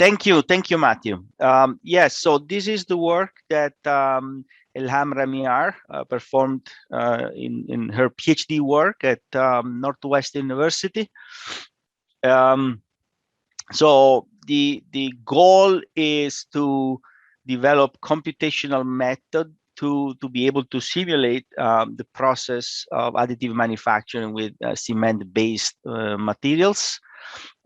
Thank you, Matthew. Yes, so this is the work that Elham Ramyar performed in her PhD work at Northwestern University. So the goal is to develop computational method to be able to simulate the process of additive manufacturing with cement-based materials.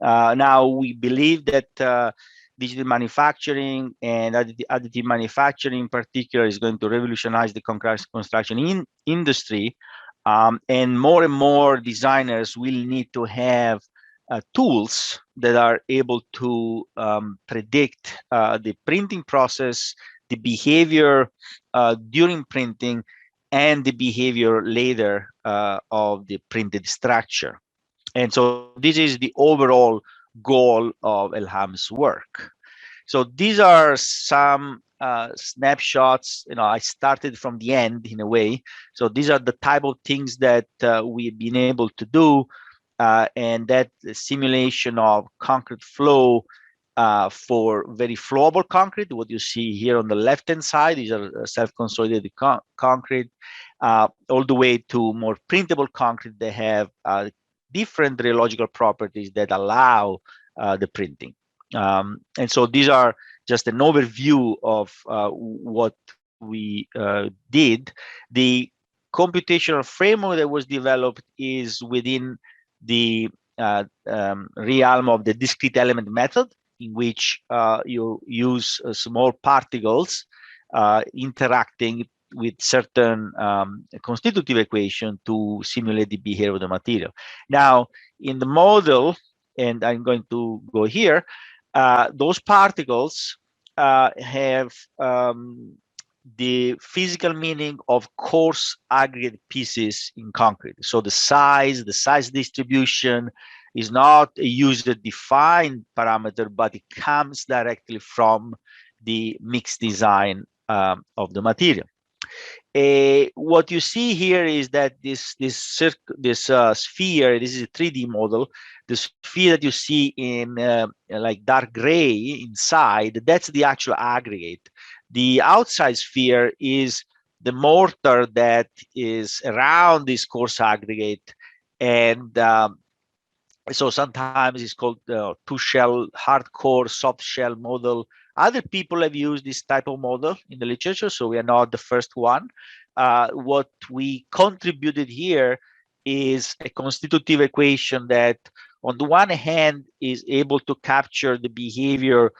Now we believe that digital manufacturing and additive manufacturing in particular is going to revolutionize the construction industry, and more designers will need to have tools that are able to predict the printing process, the behavior during printing, and the behavior later of the printed structure. And so this is the overall goal of Elham's work. So these are some snapshots. I started from the end in a way. So these are the type of things that we've been able to do, and that simulation of concrete flow for very flowable concrete. What you see here on the left-hand side, these are self-consolidated concrete, all the way to more printable concrete. They have different rheological properties that allow the printing. And so these are just an overview of what we did. The computational framework that was developed is within the realm of the discrete element method, in which you use small particles interacting with certain constitutive equation to simulate the behavior of the material. Now, in the model, and I'm going to go here, those particles have the physical meaning of coarse aggregate pieces in concrete. So the size distribution is not a user-defined parameter, but it comes directly from the mixed design of the material. What you see here is that this sphere, this is a 3D model. The sphere that you see in like dark gray inside, that's the actual aggregate. The outside sphere is the mortar that is around this coarse aggregate, and so sometimes it's called two-shell, hardcore, soft-shell model. Other people have used this type of model in the literature, so we are not the first one. What we contributed here is a constitutive equation that, on the one hand, is able to capture the behavior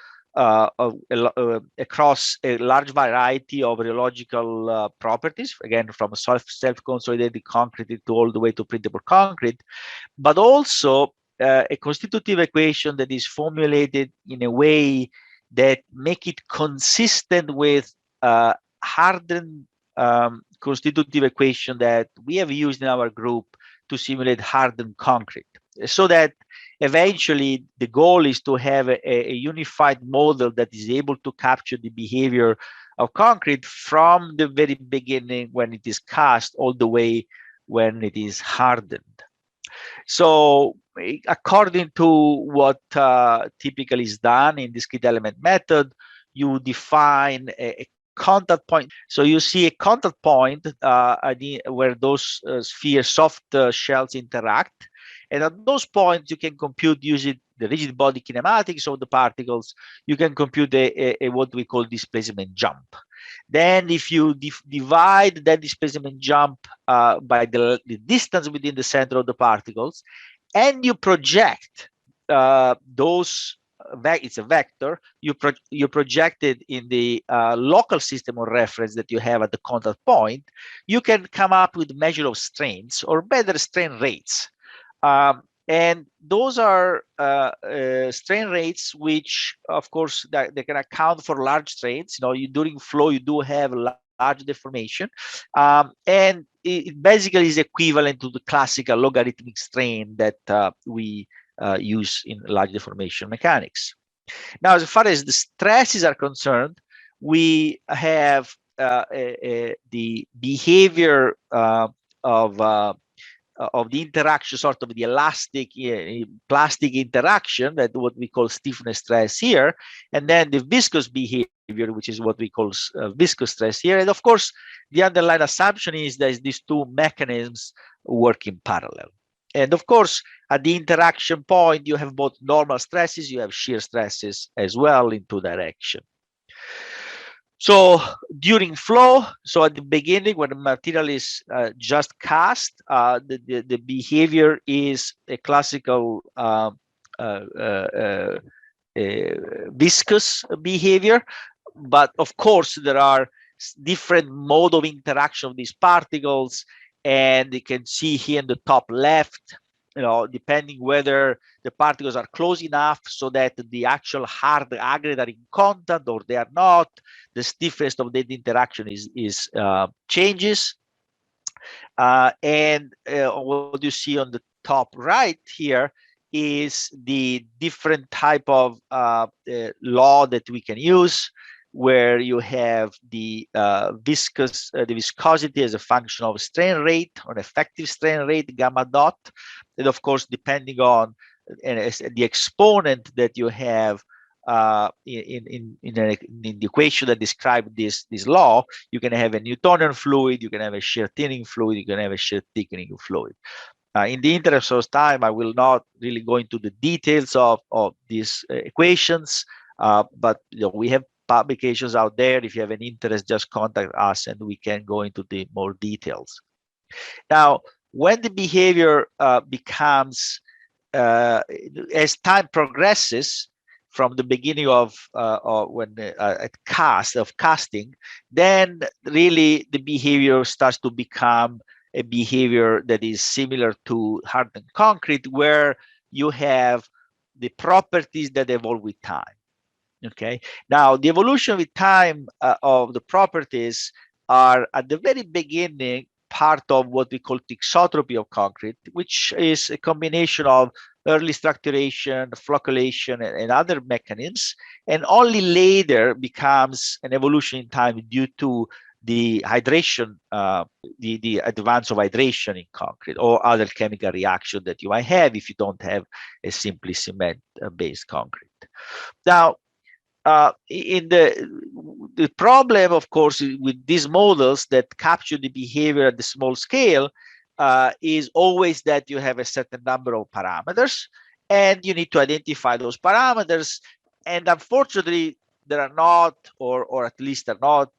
across a large variety of rheological properties, again, from self-consolidated concrete to all the way to printable concrete, but also a constitutive equation that is formulated in a way that make it consistent with hardened constitutive equation that we have used in our group to simulate hardened concrete, so that eventually the goal is to have a unified model that is able to capture the behavior of concrete from the very beginning when it is cast all the way when it is hardened. So according to what typically is done in discrete element method, you define a contact point. So you see a contact point where those soft shells interact. And at those points, you can compute using the rigid body kinematics of the particles. You can compute a what we call displacement jump. Then if you divide that displacement jump by the distance within the center of the particles, and you project those, it's a vector, you project it in the local system of reference that you have at the contact point, you can come up with measure of strains, or better, strain rates. And those are strain rates which, of course, they can account for large strains. During flow, you do have large deformation. And it basically is equivalent to the classical logarithmic strain that we use in large deformation mechanics. Now, as far as the stresses are concerned, we have the behavior of of the interaction, sort of the elastic plastic interaction, that what we call stiffness stress here, and then the viscous behavior, which is what we call viscous stress here. And of course, the underlying assumption is that these two mechanisms work in parallel. And of course, at the interaction point, you have both normal stresses, you have shear stresses as well in two directions. So during flow, so at the beginning, when the material is just cast, the behavior is a classical viscous behavior. But of course, there are different mode of interaction of these particles. And you can see here in the top left, depending whether the particles are close enough so that the actual hard aggregate are in contact or they are not, the stiffness of the interaction changes. And what you see on the top right here is the different type of law that we can use, where you have the viscosity as a function of strain rate, or effective strain rate, gamma dot. And of course, depending on the exponent that you have in the equation that describes this law, you can have a Newtonian fluid, you can have a shear thinning fluid, you can have a shear thickening fluid. In the interest of time, I will not really go into the details of these equations, but we have publications out there. If you have an interest, just contact us and we can go into the more details. Now, when the behavior becomes, as time progresses from the beginning of casting, then really the behavior starts to become a behavior that is similar to hardened concrete, where you have the properties that evolve with time. Okay. Now, the evolution with time of the properties are at the very beginning part of what we call thixotropy of concrete, which is a combination of early structuration, flocculation, and other mechanisms, and only later becomes an evolution in time due to the hydration, the advance of hydration in concrete, or other chemical reaction that you might have if you don't have a simply cement-based concrete. Now, in the problem, of course, with these models that capture the behavior at the small scale is always that you have a certain number of parameters, and you need to identify those parameters. And unfortunately, there are not, or at least are not,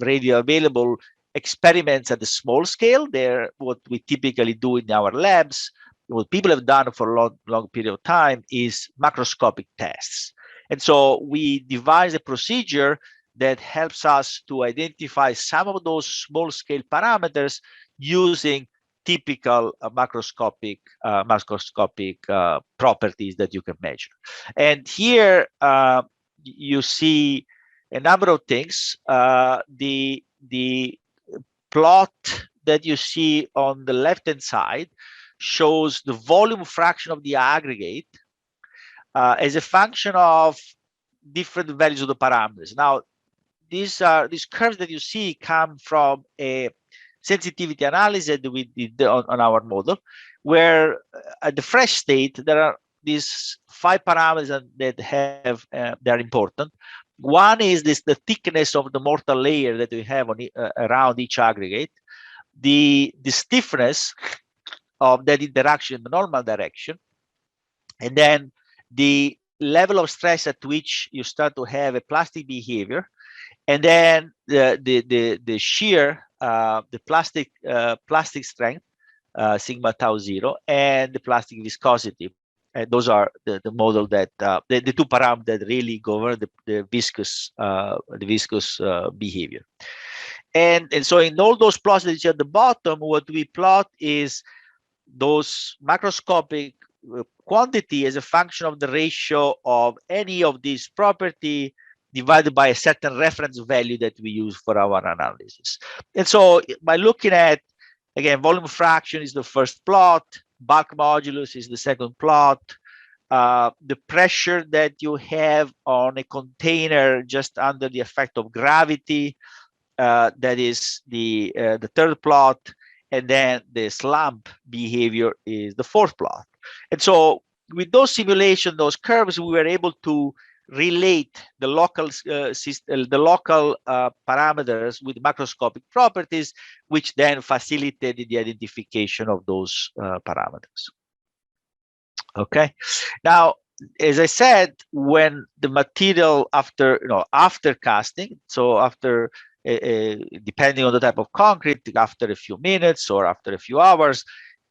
readily available experiments at the small scale. They're what we typically do in our labs. What people have done for a long period of time is macroscopic tests. And so we devised a procedure that helps us to identify some of those small scale parameters using typical macroscopic properties that you can measure. And here you see a number of things. The plot that you see on the left-hand side shows the volume fraction of the aggregate as a function of different values of the parameters. Now, these curves that you see come from a sensitivity analysis that we did on our model, where at the fresh state there are these 5 parameters that have that are important. One is the thickness of the mortar layer that we have on around each aggregate, the stiffness of that interaction in the normal direction, and then the level of stress at which you start to have a plastic behavior, and then the shear, the plastic strength, sigma tau 0, and the plastic viscosity. And those are the model that the 2 parameters that really govern the viscous behavior. And so in all those plots that you see at the bottom, what we plot is those macroscopic quantity as a function of the ratio of any of these property divided by a certain reference value that we use for our analysis. And so by looking at, again, volume fraction is the first plot, bulk modulus is the second plot, the pressure that you have on a container just under the effect of gravity, that is the third plot, and then the slump behavior is the fourth plot. And so with those simulations, those curves, we were able to relate the local parameters with macroscopic properties, which then facilitated the identification of those parameters. Okay, now, as I said, when the material after casting, so after depending on the type of concrete, after a few minutes or after a few hours,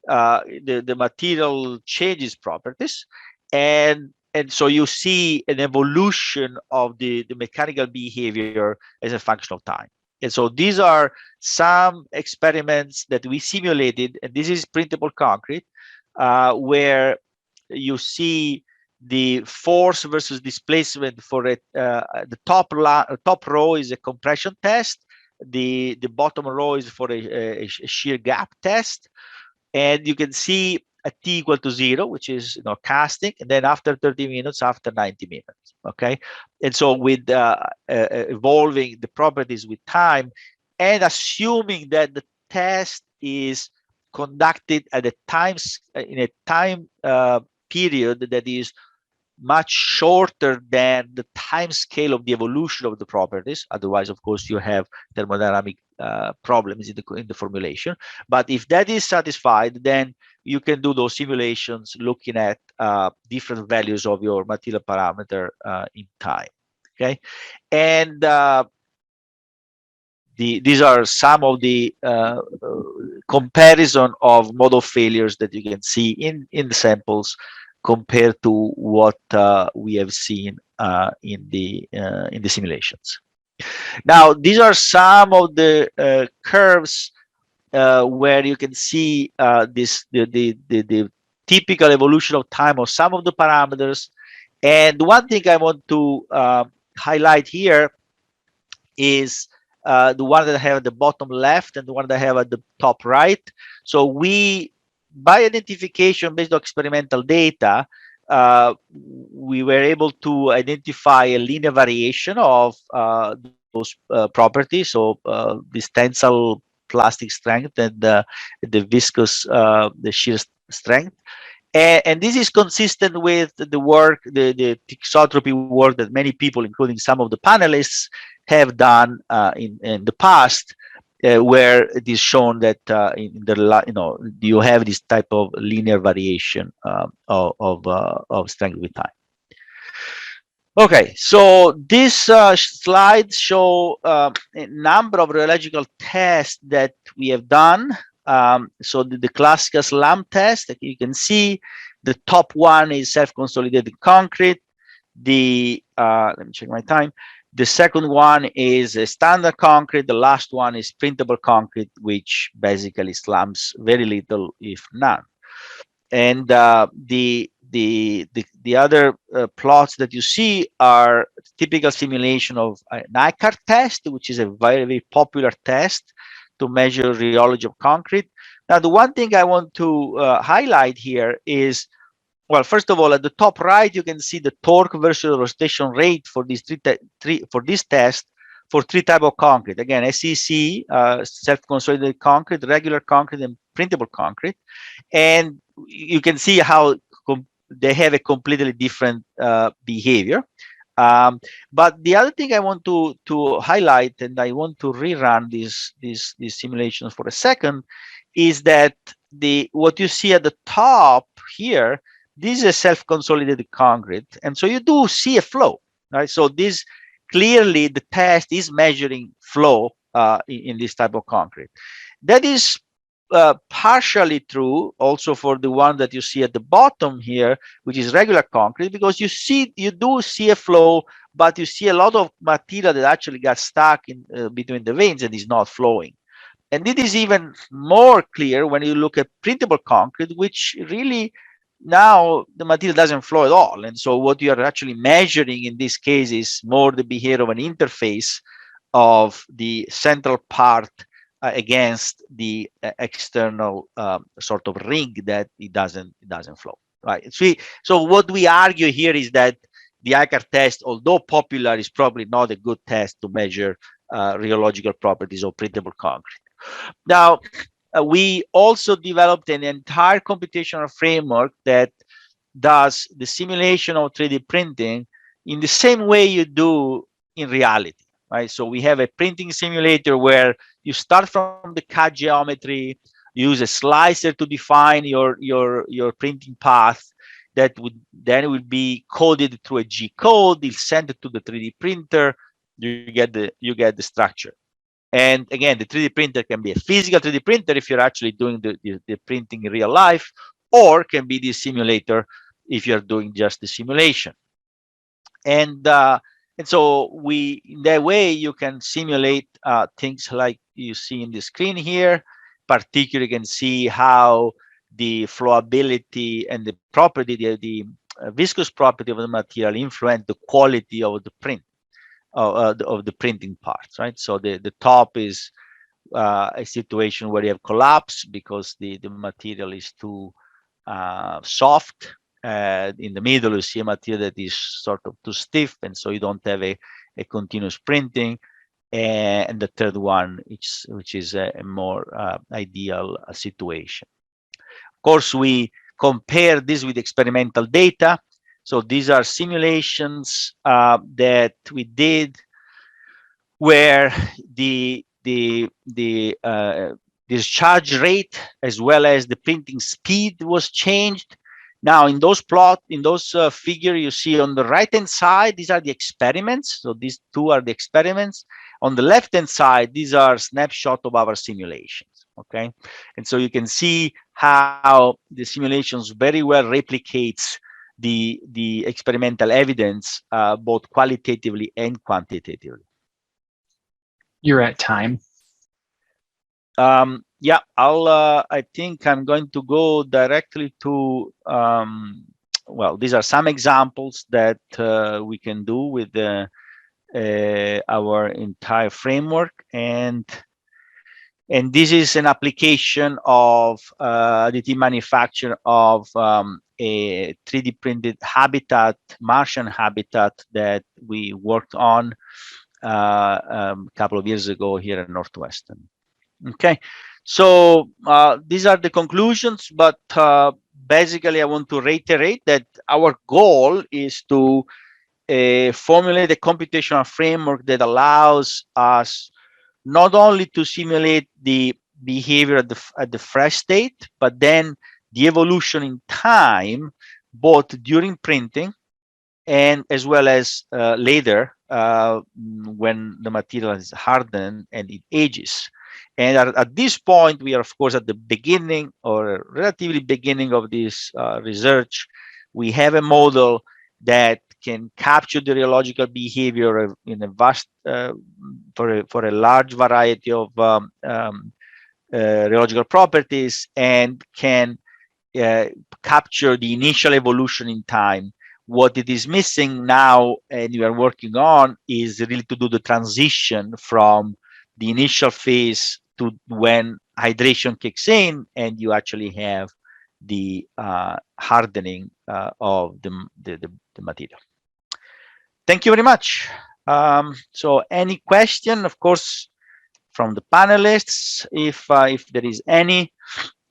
the material changes properties, and so you see an evolution of the mechanical behavior as a function of time. And so these are some experiments that we simulated, and this is printable concrete, where you see the force versus displacement for it. The top row is a compression test. The bottom row is for a shear gap test. And you can see a t equal to 0, which is casting, and then after 30 minutes, after 90 minutes. Okay, and so with evolving the properties with time, and assuming that the test is conducted at a in a time period that is much shorter than the time scale of the evolution of the properties. Otherwise, of course, you have thermodynamic problems in the formulation. But if that is satisfied, then you can do those simulations looking at different values of your material parameter in time. Okay, and these are some of the comparison of model failures that you can see in the samples compared to what we have seen in the simulations. Now, these are some of the curves where you can see the typical evolution of time of some of the parameters. And one thing I want to highlight here is the one that I have at the bottom left and the one that I have at the top right. So we, by identification based on experimental data, we were able to identify a linear variation of those properties. So this tensile plastic strength and the viscous, the shear strength. And this is consistent with the work, the thixotropy work that many people, including some of the panelists, have done in the past, where it is shown that you have this type of linear variation of strength with time. Okay, so these slides show a number of rheological tests that we have done. So the classical slump test that you can see, the top one is self-consolidated concrete. Let me check my time. The second one is a standard concrete. The last one is printable concrete, which basically slumps very little, if none. And the other plots that you see are typical simulation of an ICAR test, which is a very, very popular test to measure rheology of concrete. Now, the one thing I want to highlight here is, well, first of all, at the top right, you can see the torque versus rotation rate for these for this test for three types of concrete. Again, SEC, self-consolidated concrete, regular concrete, and printable concrete. And you can see how they have a completely different behavior. But the other thing I want to highlight, and I want to rerun these simulations for a second, is that what you see at the top here, this is a self-consolidated concrete, and so you do see a flow, right? So this clearly the test is measuring flow in this type of concrete. That is partially true also for the one that you see at the bottom here, which is regular concrete, because you do see a flow, but you see a lot of material that actually got stuck in between the veins and is not flowing. And it is even more clear when you look at printable concrete, which really now the material doesn't flow at all. And so what you are actually measuring in this case is more the behavior of an interface of the central part against the external sort of ring that it doesn't flow, right? So what we argue here is that the ICAR test, although popular, is probably not a good test to measure rheological properties of printable concrete. Now, we also developed an entire computational framework that does the simulation of 3D printing in the same way you do in reality, right? So we have a printing simulator where you start from the CAD geometry, use a slicer to define your printing path that would then will be coded through a G code. You'll send it to the 3D printer. You get the structure. And again, the 3D printer can be a physical 3D printer if you're actually doing the printing in real life, or can be the simulator if you're doing just the simulation. And so in that way you can simulate things like you see in the screen here. Particularly, you can see how the flowability and the property, the viscous property of the material influence the quality of the print of the printing parts, right? So the top is a situation where you have collapse because the material is too soft. In the middle, you see a material that is sort of too stiff, and so you don't have a continuous printing. And the third one, which is a more ideal situation. Of course, we compare this with experimental data. So these are simulations that we did where the discharge rate as well as the printing speed was changed. Now, in those figure you see on the right hand side, these are the experiments. So these two are the experiments. On the left hand side, these are snapshots of our simulations. Okay, and so you can see how the simulations very well replicates the experimental evidence, both qualitatively and quantitatively. You're at time. Yeah, I think I'm going to go directly to, well, these are some examples that we can do with our entire framework. And this is an application of additive manufacture of a 3D printed habitat, Martian habitat, that we worked on a couple of years ago here at Northwestern. Okay, so these are the conclusions, but basically I want to reiterate that our goal is to formulate a computational framework that allows us not only to simulate the behavior at the fresh state, but then the evolution in time, both during printing and as well as later when the material is hardened and it ages. And at this point, we are, of course, at the beginning or relatively beginning of this research. We have a model that can capture the rheological behavior in a vast, for a large variety of rheological properties, and can capture the initial evolution in time. What it is missing now, and we are working on, is really to do the transition from the initial phase to when hydration kicks in and you actually have the hardening of the material. Thank you very much. So any question, of course, from the panelists, if there is any,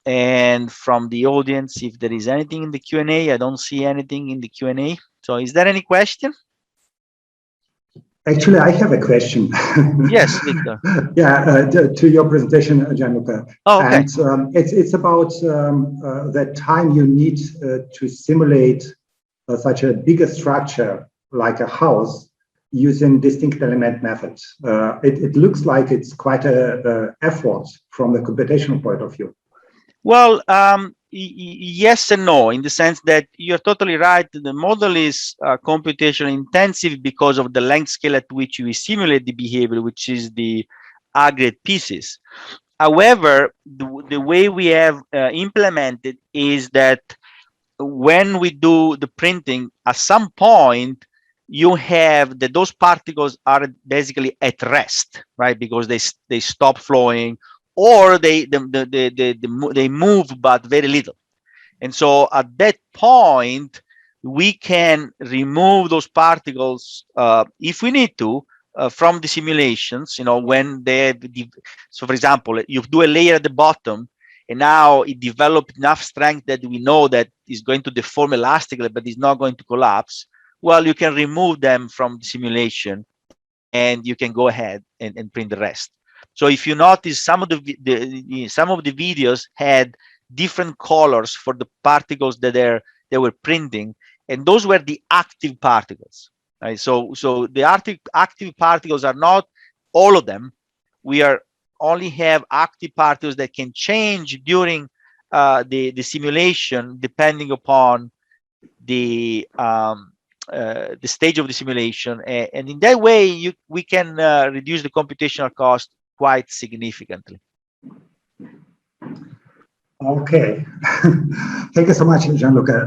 and from the audience, if there is anything in the Q&A. I don't see anything in the Q&A. So is there any question? Actually, I have a question. Yes, Victor. Yeah, to your presentation, Gianluca. Oh, okay. And it's about the time you need to simulate such a bigger structure like a house using distinct element methods. It looks like it's quite an effort from the computational point of view. Well, yes and no, in the sense that you're totally right. The model is computational intensive because of the length scale at which we simulate the behavior, which is the aggregate pieces. However, the way we have implemented is that when we do the printing, at some point, you have that those particles are basically at rest, right? Because they stop flowing, or they move but very little. And so at that point, we can remove those particles if we need to from the simulations. You know, when they, so for example, you do a layer at the bottom, and now it developed enough strength that we know that it's going to deform elastically, but it's not going to collapse. Well, you can remove them from the simulation, and you can go ahead and print the rest. So if you notice, some of the videos had different colors for the particles that they were printing, and those were the active particles. Right? So the active particles are not all of them. We only have active particles that can change during the simulation, depending upon the stage of the simulation, and in that way we can reduce the computational cost quite significantly. Okay. Thank you so much, Gianluca.